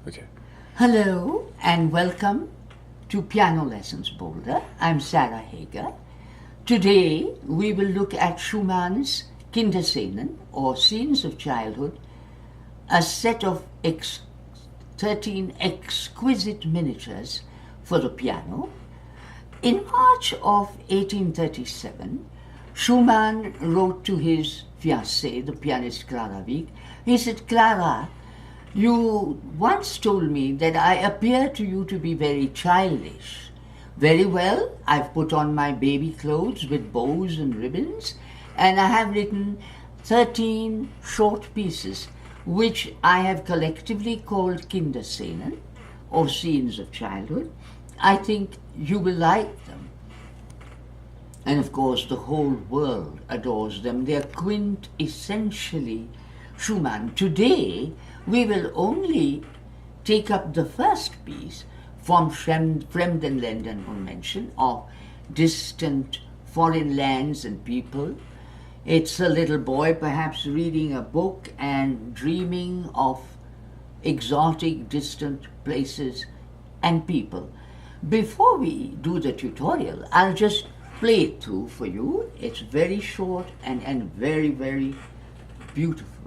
Okay. Hello and welcome to Piano Lessons Boulder. I'm Sarah Hager. Today we will look at Schumann's Kinderscenen, or Scenes of Childhood, a set of 13 exquisite miniatures for the piano. In March of 1837, Schumann wrote to his fiancée, the pianist Clara Wieck. He said, "Clara, you once told me that I appear to you to be very childish. Very well, I've put on my baby clothes with bows and ribbons, and I have written 13 short pieces, which I have collectively called Kinderscenen, or Scenes of Childhood. I think you will like them." And of course, the whole world adores them. They're quintessentially Schumann. Today, we will only take up the first piece from Fremdenländer Convention, of distant foreign lands and people. It's a little boy perhaps reading a book and dreaming of exotic, distant places and people. Before we do the tutorial, I'll just play it through for you. It's very short and very, very beautiful.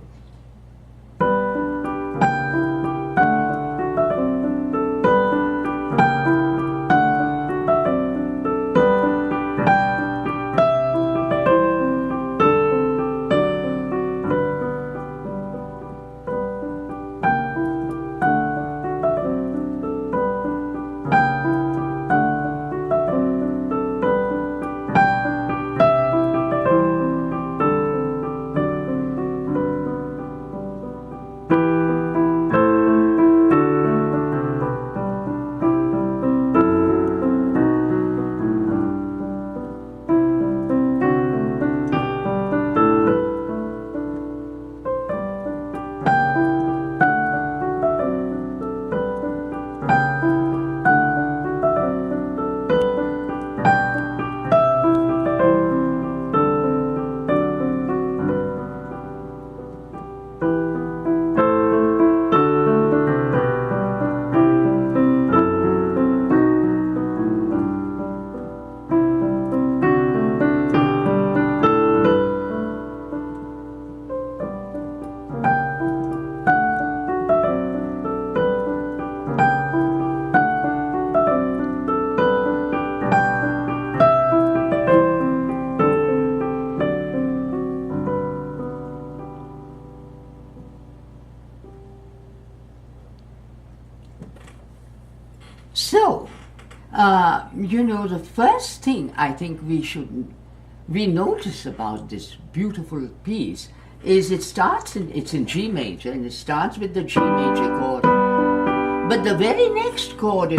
So, the first thing I think we notice about this beautiful piece is it's in G major, and it starts with the G major chord. But the very next chord is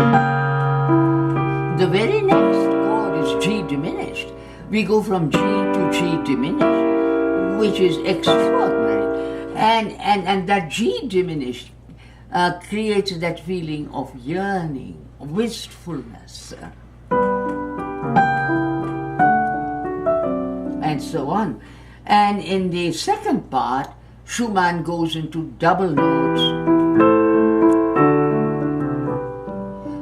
G diminished. We go from G to G diminished, which is extraordinary. And that G diminished creates that feeling of yearning, wistfulness, and so on. And in the second part, Schumann goes into double notes.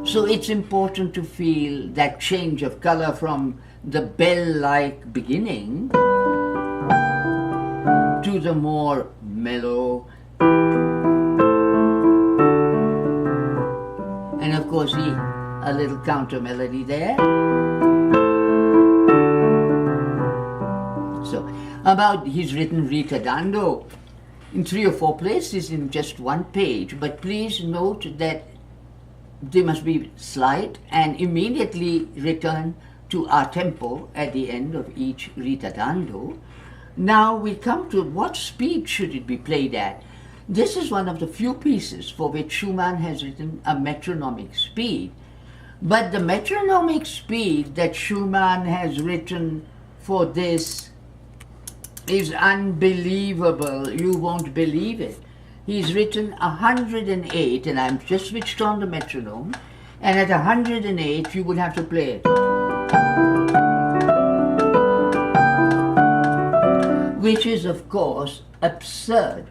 So it's important to feel that change of color from the bell-like beginning to the more mellow. And of course, a little counter melody there. So, he's written Ritardando in 3 or 4 places in just one page, but please note that they must be slight and immediately return to our tempo at the end of each Ritardando. Now we come to what speed should it be played at. This is one of the few pieces for which Schumann has written a metronomic speed. But the metronomic speed that Schumann has written for this is unbelievable. You won't believe it. He's written 108, and I've just switched on the metronome, and at 108 you would have to play it. Which is, of course, absurd.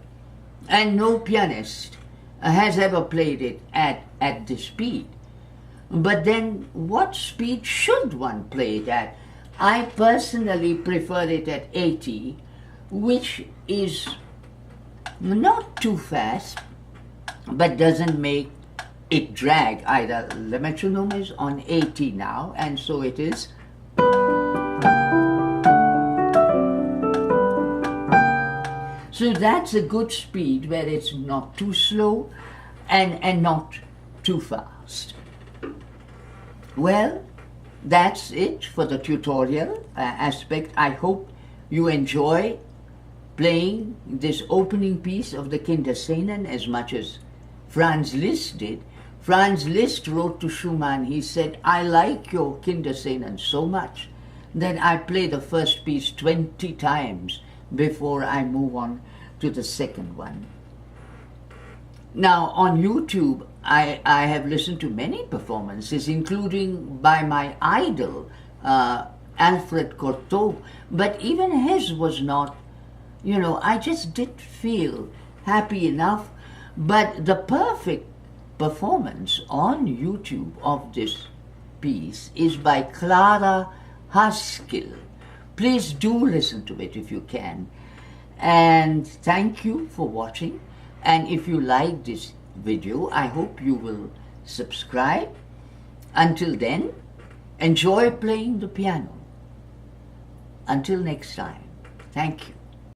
And no pianist has ever played it at this speed. But then what speed should one play it at? I personally prefer it at 80, which is not too fast, but doesn't make it drag either. The metronome is on 80 now, and so it is. So that's a good speed where it's not too slow and not too fast. Well, that's it for the tutorial aspect. I hope you enjoy playing this opening piece of the Kinderscenen as much as Franz Liszt did. Franz Liszt wrote to Schumann, he said, I like your Kinderscenen so much that I play the first piece 20 times before I move on to the second one. Now, on YouTube, I have listened to many performances, including by my idol, Alfred Cortot, but even his was not, I just didn't feel happy enough. But the perfect performance on YouTube of this piece is by Clara Haskell. Please do listen to it if you can. And thank you for watching. And if you like this video, I hope you will subscribe. Until then, enjoy playing the piano. Until next time, thank you.